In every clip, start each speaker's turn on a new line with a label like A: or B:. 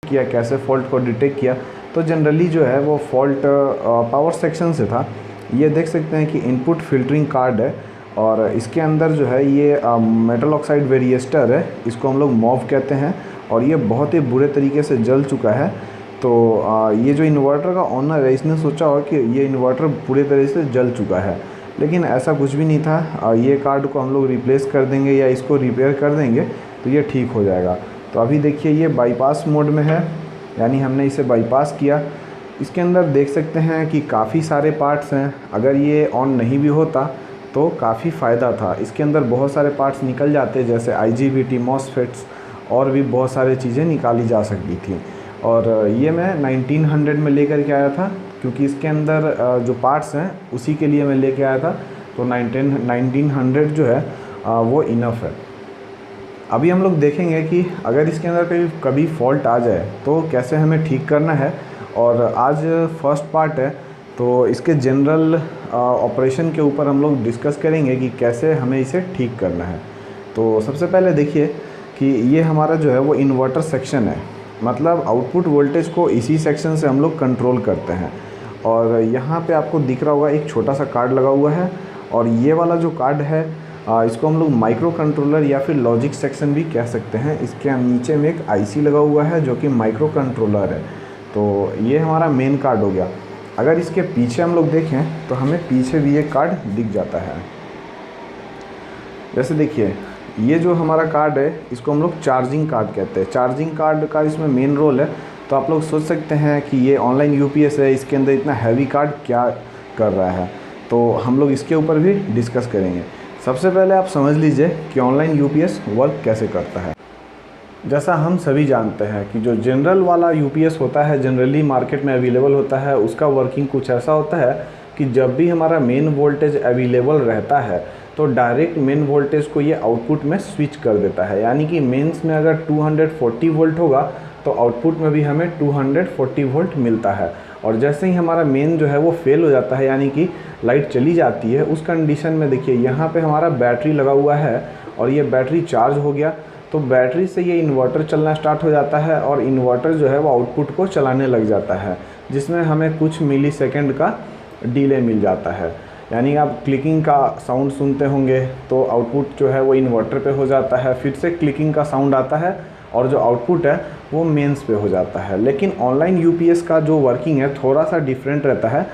A: किया, कैसे फ़ॉल्ट को डिटेक्ट किया। तो जनरली जो है वो फ़ॉल्ट पावर सेक्शन से था। ये देख सकते हैं कि इनपुट फ़िल्टरिंग कार्ड है और इसके अंदर जो है ये मेटल ऑक्साइड वेरिएस्टर है, इसको हम लोग मॉव कहते हैं और ये बहुत ही बुरे तरीके से जल चुका है। तो ये जो इन्वर्टर का ओनर है इसने सोचा होगा कि ये इन्वर्टर पूरे तरह से जल चुका है, लेकिन ऐसा कुछ भी नहीं था। ये कार्ड को हम लोग रिप्लेस कर देंगे या इसको रिपेयर कर देंगे तो ये ठीक हो जाएगा। तो अभी देखिए ये बाईपास मोड में है, यानी हमने इसे बाईपास किया। इसके अंदर देख सकते हैं कि काफ़ी सारे पार्ट्स हैं। अगर ये ऑन नहीं भी होता तो काफ़ी फ़ायदा था। इसके अंदर बहुत सारे पार्ट्स निकल जाते, जैसे IGBT, मॉसफेट्स और भी बहुत सारी चीज़ें निकाली जा सकती थी। और ये मैं 1900 में लेकर के आया था, क्योंकि इसके अंदर जो पार्ट्स हैं उसी के लिए मैं लेके आया था। तो 1900 जो है वो इनफ है। अभी हम लोग देखेंगे कि अगर इसके अंदर कभी फ़ॉल्ट आ जाए तो कैसे हमें ठीक करना है। और आज फर्स्ट पार्ट है तो इसके जनरल ऑपरेशन के ऊपर हम लोग डिस्कस करेंगे कि कैसे हमें इसे ठीक करना है। तो सबसे पहले देखिए कि ये हमारा जो है वो इन्वर्टर सेक्शन है, मतलब आउटपुट वोल्टेज को इसी सेक्शन से हम लोग कंट्रोल करते हैं। और यहाँ पे आपको दिख रहा होगा एक छोटा सा कार्ड लगा हुआ है, और ये वाला जो कार्ड है इसको हम लोग माइक्रो कंट्रोलर या फिर लॉजिक सेक्शन भी कह सकते हैं। इसके नीचे में एक IC लगा हुआ है जो कि माइक्रो कंट्रोलर है। तो ये हमारा मेन कार्ड हो गया। अगर इसके पीछे हम लोग देखें तो हमें पीछे भी एक कार्ड दिख जाता है। जैसे देखिए ये जो हमारा कार्ड है इसको हम लोग चार्जिंग कार्ड कहते हैं। चार्जिंग कार्ड का इसमें मेन रोल है। तो आप लोग सोच सकते हैं कि ये ऑनलाइन UPS है, इसके अंदर इतना हैवी कार्ड क्या कर रहा है। तो हम लोग इसके ऊपर भी डिस्कस करेंगे। सबसे पहले आप समझ लीजिए कि ऑनलाइन UPS वर्क कैसे करता है। जैसा हम सभी जानते हैं कि जो जनरल वाला UPS होता है, जनरली मार्केट में अवेलेबल होता है, उसका वर्किंग कुछ ऐसा होता है कि जब भी हमारा मेन वोल्टेज अवेलेबल रहता है तो डायरेक्ट मेन वोल्टेज को ये आउटपुट में स्विच कर देता है। यानी कि मेंस में अगर 240 वोल्ट होगा तो आउटपुट में भी हमें 240 वोल्ट मिलता है। और जैसे ही हमारा मेन जो है वो फेल हो जाता है, यानी कि लाइट चली जाती है, उस कंडीशन में देखिए यहाँ पे हमारा बैटरी लगा हुआ है और ये बैटरी चार्ज हो गया तो बैटरी से ये इन्वर्टर चलना स्टार्ट हो जाता है और इन्वर्टर जो है वो आउटपुट को चलाने लग जाता है, जिसमें हमें कुछ मिली सेकेंड का डिले मिल जाता है। यानी आप क्लिकिंग का साउंड सुनते होंगे तो आउटपुट जो है वो इन्वर्टर पे हो जाता है, फिर से क्लिकिंग का साउंड आता है और जो आउटपुट है वो मेंस पे हो जाता है। लेकिन ऑनलाइन UPS का जो वर्किंग है थोड़ा सा डिफरेंट रहता है।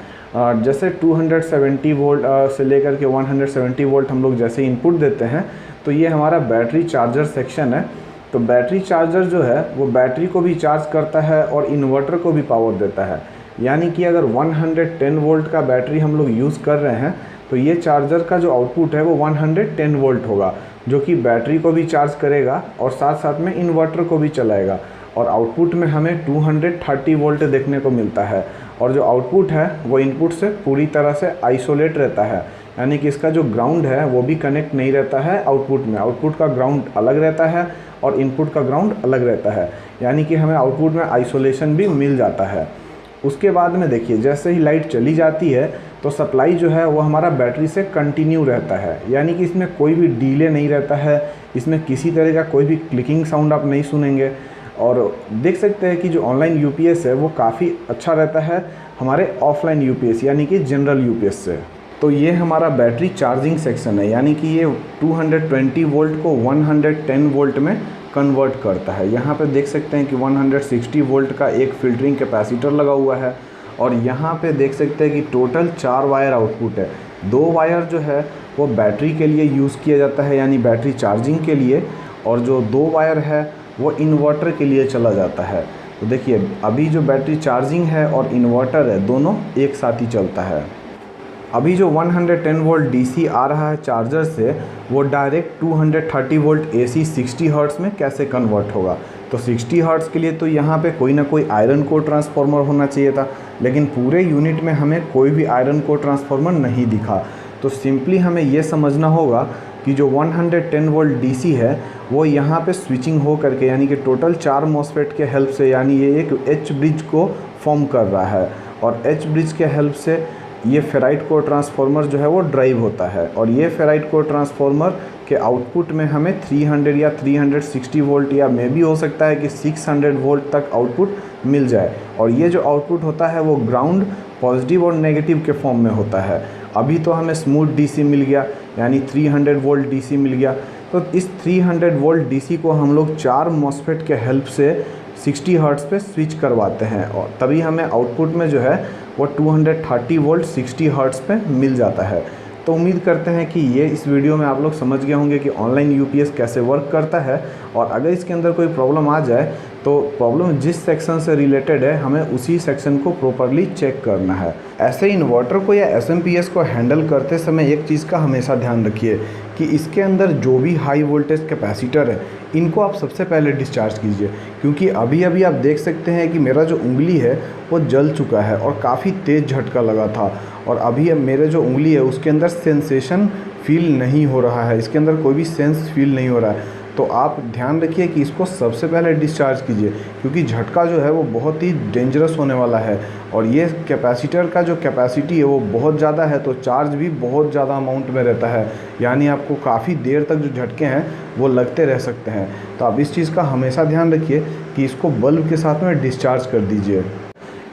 A: जैसे 270 वोल्ट से लेकर के 170 वोल्ट हम लोग जैसे इनपुट देते हैं तो ये हमारा बैटरी चार्जर सेक्शन है। तो बैटरी चार्जर जो है वो बैटरी को भी चार्ज करता है और इन्वर्टर को भी पावर देता है। यानी कि अगर 110 वोल्ट का बैटरी हम लोग यूज़ कर रहे हैं तो ये चार्जर का जो आउटपुट है वो 110 वोल्ट होगा, जो कि बैटरी को भी चार्ज करेगा और साथ साथ में इन्वर्टर को भी चलाएगा। और आउटपुट में हमें 230 वोल्ट देखने को मिलता है। और जो आउटपुट है वो इनपुट से पूरी तरह से आइसोलेट रहता है, यानी कि इसका जो ग्राउंड है वो भी कनेक्ट नहीं रहता है आउटपुट में। आउटपुट का ग्राउंड अलग रहता है और इनपुट का ग्राउंड अलग रहता है, यानी कि हमें आउटपुट में आइसोलेशन भी मिल जाता है। उसके बाद में देखिए जैसे ही लाइट चली जाती है तो सप्लाई जो है वो हमारा बैटरी से कंटिन्यू रहता है, यानी कि इसमें कोई भी डिले नहीं रहता है, इसमें किसी तरह का कोई भी क्लिकिंग साउंड आप नहीं सुनेंगे। और देख सकते हैं कि जो ऑनलाइन UPS है वो काफ़ी अच्छा रहता है हमारे ऑफलाइन UPS यानी कि जनरल UPS से। तो ये हमारा बैटरी चार्जिंग सेक्शन है, यानी कि ये 220 वोल्ट को 110 वोल्ट में कन्वर्ट करता है। यहाँ पे देख सकते हैं कि 160 वोल्ट का एक फ़िल्टरिंग कैपेसिटर लगा हुआ है और यहाँ पे देख सकते हैं कि टोटल 4 वायर आउटपुट है। 2 वायर जो है वो बैटरी के लिए यूज़ किया जाता है, यानी बैटरी चार्जिंग के लिए, और जो 2 वायर है वो इन्वर्टर के लिए चला जाता है। तो देखिए अभी जो बैटरी चार्जिंग है और इन्वर्टर है दोनों एक साथ ही चलता है। अभी जो 110 वोल्ट DC आ रहा है चार्जर से वो डायरेक्ट 230 वोल्ट AC 60 हर्ट्ज़ में कैसे कन्वर्ट होगा। तो 60 हर्ट्ज़ के लिए तो यहाँ पे कोई ना कोई आयरन कोर ट्रांसफार्मर होना चाहिए था, लेकिन पूरे यूनिट में हमें कोई भी आयरन कोर ट्रांसफार्मर नहीं दिखा। तो सिंपली हमें ये समझना होगा कि जो 110 वोल्ट DC है वो यहाँ पे स्विचिंग हो करके, यानी कि टोटल 4 मॉसफेट के हेल्प से, यानी ये एक H ब्रिज को फॉर्म कर रहा है और H ब्रिज के हेल्प से ये फेराइट कोर ट्रांसफार्मर जो है वो ड्राइव होता है, और ये फेराइट कोर ट्रांसफार्मर के आउटपुट में हमें 300 या 360 वोल्ट या मे भी हो सकता है कि 600 वोल्ट तक आउटपुट मिल जाए। और ये जो आउटपुट होता है वो ग्राउंड, पॉजिटिव और नेगेटिव के फॉर्म में होता है। अभी तो हमें स्मूथ डीसी मिल गया, यानी 300 वोल्ट डीसी मिल गया। तो इस 300 वोल्ट डीसी को हम लोग 4 मॉसफेट के हेल्प से 60 हर्ट्ज़ पे स्विच करवाते हैं, और तभी हमें आउटपुट में जो है वो 230 वोल्ट 60 हर्ट्ज़ पे मिल जाता है। तो उम्मीद करते हैं कि ये इस वीडियो में आप लोग समझ गए होंगे कि ऑनलाइन यूपीएस कैसे वर्क करता है, और अगर इसके अंदर कोई प्रॉब्लम आ जाए तो प्रॉब्लम जिस सेक्शन से रिलेटेड है हमें उसी सेक्शन को प्रॉपरली चेक करना है। ऐसे इन्वर्टर को या एसएमपीएस को हैंडल करते समय एक चीज़ का हमेशा ध्यान रखिए कि इसके अंदर जो भी हाई वोल्टेज कैपेसिटर है इनको आप सबसे पहले डिस्चार्ज कीजिए, क्योंकि अभी अभी आप देख सकते हैं कि मेरा जो उंगली है वो जल चुका है और काफ़ी तेज़ झटका लगा था, और अभी मेरे जो उंगली है उसके अंदर सेंसेशन फील नहीं हो रहा है, इसके अंदर कोई भी सेंस फील नहीं हो रहा है। तो आप ध्यान रखिए कि इसको सबसे पहले डिस्चार्ज कीजिए, क्योंकि झटका जो है वो बहुत ही डेंजरस होने वाला है, और ये कैपेसिटर का जो कैपेसिटी है वो बहुत ज़्यादा है, तो चार्ज भी बहुत ज़्यादा अमाउंट में रहता है, यानी आपको काफ़ी देर तक जो झटके हैं वो लगते रह सकते हैं। तो आप इस चीज़ का हमेशा ध्यान रखिए कि इसको बल्ब के साथ में डिस्चार्ज कर दीजिए।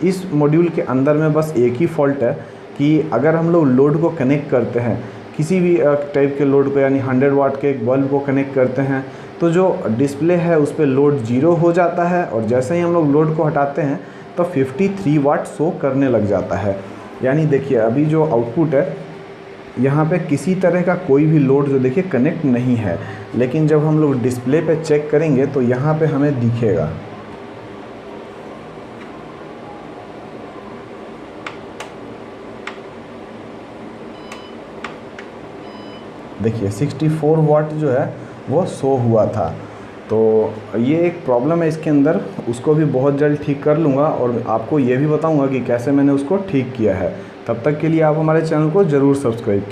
A: इस मॉड्यूल के अंदर में बस एक ही फॉल्ट है कि अगर हम लोग लोड को कनेक्ट करते हैं, किसी भी टाइप के लोड को, यानी 100 वाट के एक बल्ब को कनेक्ट करते हैं, तो जो डिस्प्ले है उस पर लोड 0 हो जाता है, और जैसे ही हम लोग लोड को हटाते हैं तो 53 वाट शो करने लग जाता है। यानी देखिए अभी जो आउटपुट है यहाँ पे किसी तरह का कोई भी लोड जो देखिए कनेक्ट नहीं है, लेकिन जब हम लोग डिस्प्ले पे चेक करेंगे तो यहाँ पे हमें दिखेगा। देखिए 64 वाट जो है वो शो हुआ था। तो ये एक प्रॉब्लम है इसके अंदर, उसको भी बहुत जल्द ठीक कर लूँगा, और आपको ये भी बताऊँगा कि कैसे मैंने उसको ठीक किया है। तब तक के लिए आप हमारे चैनल को ज़रूर सब्सक्राइब कीजिए।